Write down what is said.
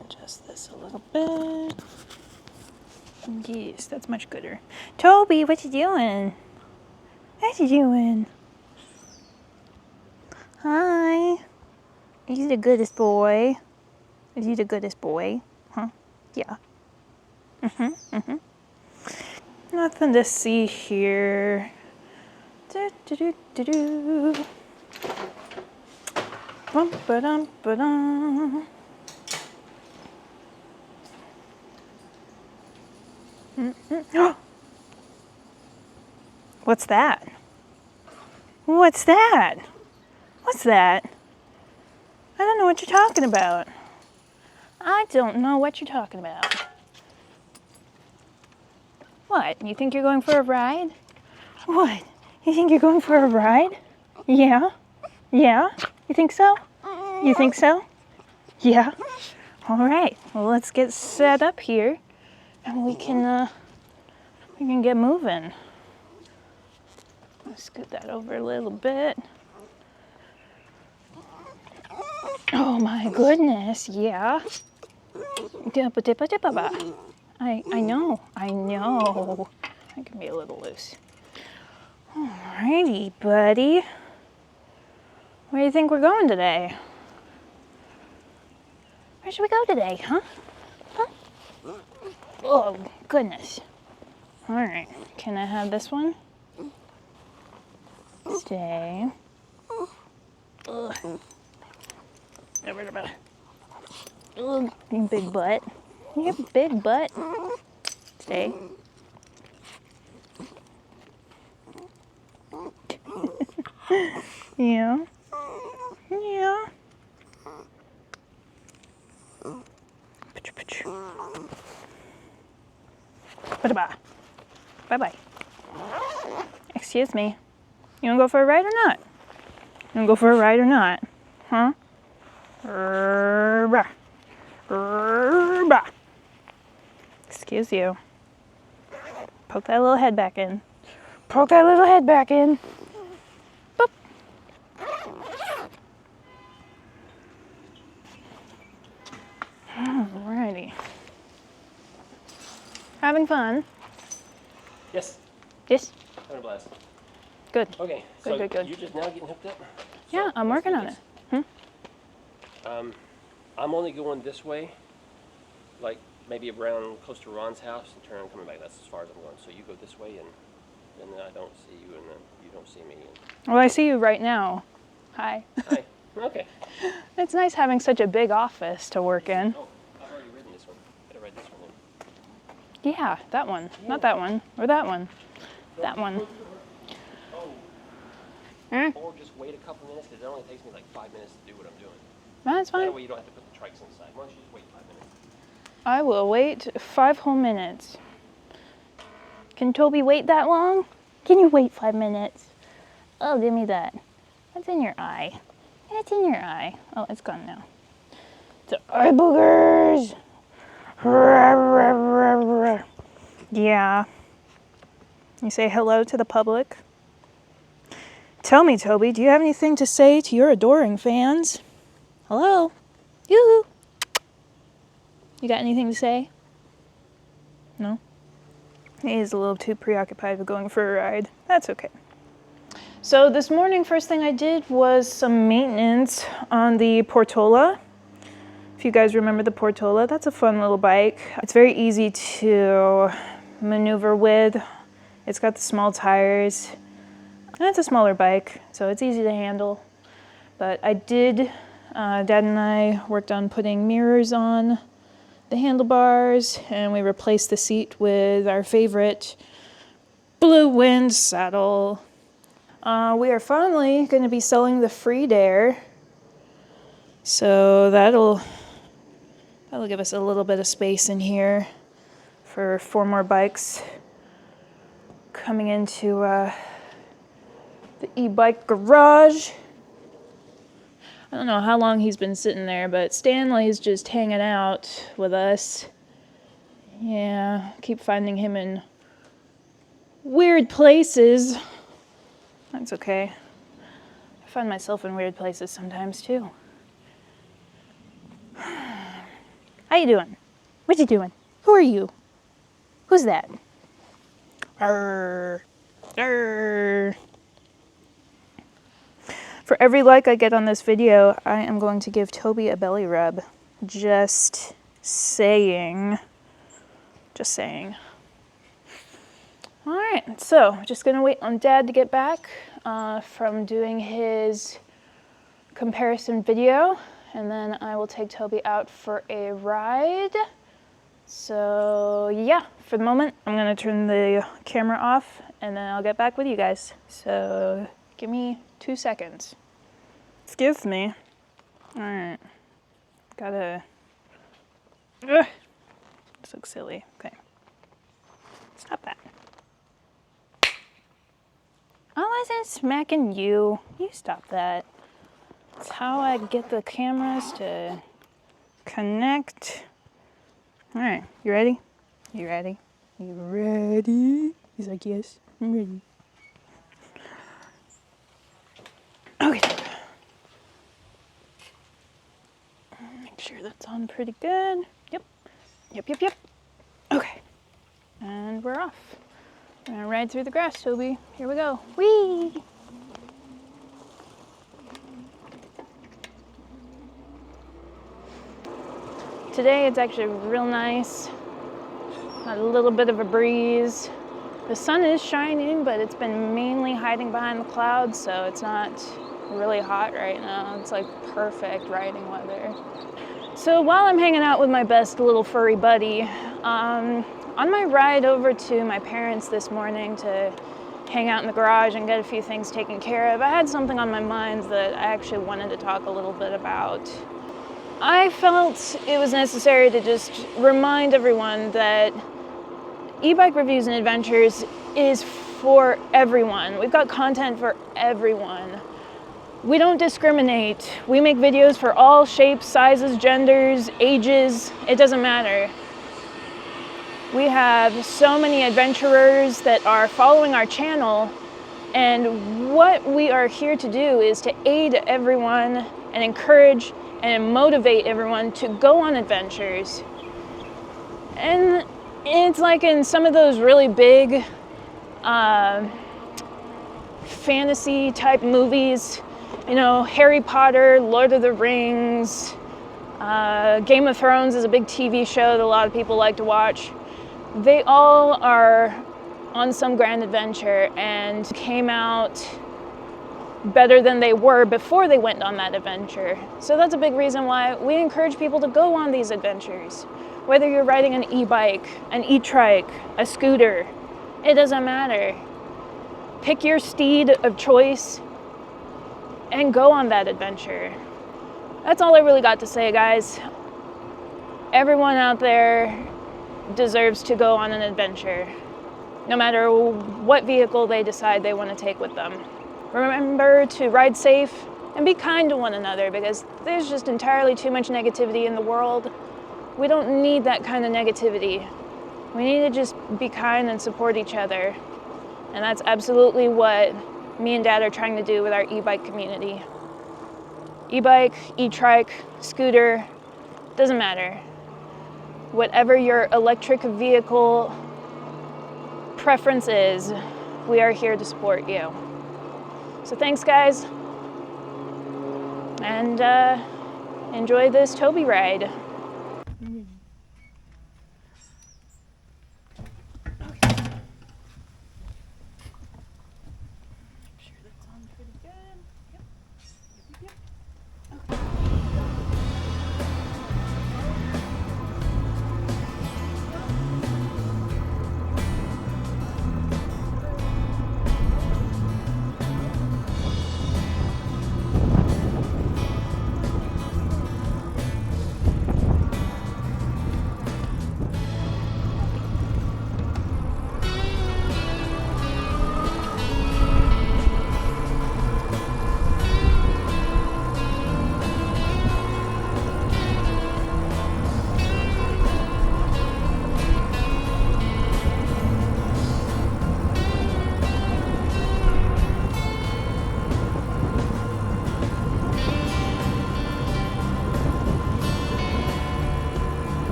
Adjust this a little bit. Yes, that's much gooder. Toby, what you doing? What you doing? Hi. Are you the goodest boy? Are you the goodest boy? Huh? Yeah. Nothing to see here. Do, do, do, do, do. Bum, ba-dum, ba-dum. What's that? What's that? What's that? I don't know what you're talking about. I don't know what you're talking about. What? You think you're going for a ride? What? You think you're going for a ride? Yeah? Yeah? You think so? You think so? Yeah? All right. Well, let's get set up here and we can get moving. Let's scoot that over a little bit. Oh my goodness, yeah. I know. I can be a little loose. Alrighty, buddy. Where do you think we're going today? Where should we go today, huh? Oh, goodness. Alright, can I have this one? Stay. Ugh. Ugh, you big butt. You have a big butt. Stay. Yeah. Yeah. Bye-bye. Excuse me. You wanna go for a ride or not? You wanna go for a ride or not? Huh? Excuse you. Poke that little head back in. Poke that little head back in. Boop. Alrighty. Having fun? Yes. Yes. Having a blast. Good. Okay. Good. You're just now getting hooked up? Yeah, I'm working on it. I'm only going this way, like maybe around close to Ron's house and turn and coming back. That's as far as I'm going. So you go this way and then I don't see you and then you don't see me. Well, I see you right now. Hi. Hi. Okay. It's nice having such a big office to work in. Oh, I've already ridden this one. Better ride this one then. Yeah, that one. Not that one. Or that one. That one. Or just wait a couple minutes because it only takes me like 5 minutes to do what I'm doing. That's fine. That way you don't have to put the trikes inside. Why don't you just wait 5 minutes? I will wait 5 whole minutes. Can Toby wait that long? Can you wait 5 minutes? Oh, give me that. What's in your eye? It's in your eye. Oh, it's gone now. The eye boogers. Yeah. You say hello to the public? Tell me, Toby, do you have anything to say to your adoring fans? Hello? Yoo-hoo! You got anything to say? No? He is a little too preoccupied with going for a ride. That's okay. So this morning, first thing I did was some maintenance on the Portola. If you guys remember the Portola, that's a fun little bike. It's very easy to maneuver with. It's got the small tires. And it's a smaller bike, so it's easy to handle. But I did, Dad and I worked on putting mirrors on the handlebars, and we replaced the seat with our favorite Blue Wind saddle. We are finally going to be selling the Freed Air, so that'll give us a little bit of space in here for 4 more bikes coming into the e-bike garage. I don't know how long he's been sitting there, but Stanley's just hanging out with us. Yeah, keep finding him in weird places. That's okay. I find myself in weird places sometimes too. How you doing? What you doing? Who are you? Who's that? Arr, arr. For every like I get on this video, I am going to give Toby a belly rub. Just saying. Just saying. All right, so just gonna wait on Dad to get back from doing his comparison video, and then I will take Toby out for a ride. So yeah, for the moment, I'm gonna turn the camera off and then I'll get back with you guys. So give me 2 seconds. Excuse me. All right, gotta, ugh. This looks silly, okay. Stop that. I wasn't smacking you. You stop that. That's how I get the cameras to connect. All right, you ready? You ready? You ready? He's like, yes, I'm ready. Okay. Make sure that's on pretty good. Yep. Yep. Okay. And we're off. We're gonna ride through the grass, Toby. Here we go. Whee! Today it's actually real nice. Got a little bit of a breeze. The sun is shining, but it's been mainly hiding behind the clouds, so it's not really hot right now. It's like perfect riding weather. So while I'm hanging out with my best little furry buddy, on my ride over to my parents this morning to hang out in the garage and get a few things taken care of, I had something on my mind that I actually wanted to talk a little bit about. I felt it was necessary to just remind everyone that e-bike reviews and adventures is for everyone. We've got content for everyone. We don't discriminate. We make videos for all shapes, sizes, genders, ages. It doesn't matter. We have so many adventurers that are following our channel, and what we are here to do is to aid everyone and encourage and motivate everyone to go on adventures. And it's like in some of those really big fantasy type movies, you know, Harry Potter, Lord of the Rings, Game of Thrones is a big TV show that a lot of people like to watch. They all are on some grand adventure and came out better than they were before they went on that adventure. So that's a big reason why we encourage people to go on these adventures. Whether you're riding an e-bike, an e-trike, a scooter, it doesn't matter. Pick your steed of choice and go on that adventure. That's all I really got to say, guys. Everyone out there deserves to go on an adventure, no matter what vehicle they decide they want to take with them. Remember to ride safe and be kind to one another, because there's just entirely too much negativity in the world. We don't need that kind of negativity. We need to just be kind and support each other. And that's absolutely what me and Dad are trying to do with our e-bike community. E-bike, e-trike, scooter, doesn't matter. Whatever your electric vehicle preference is, we are here to support you. So thanks, guys, and enjoy this Toby ride.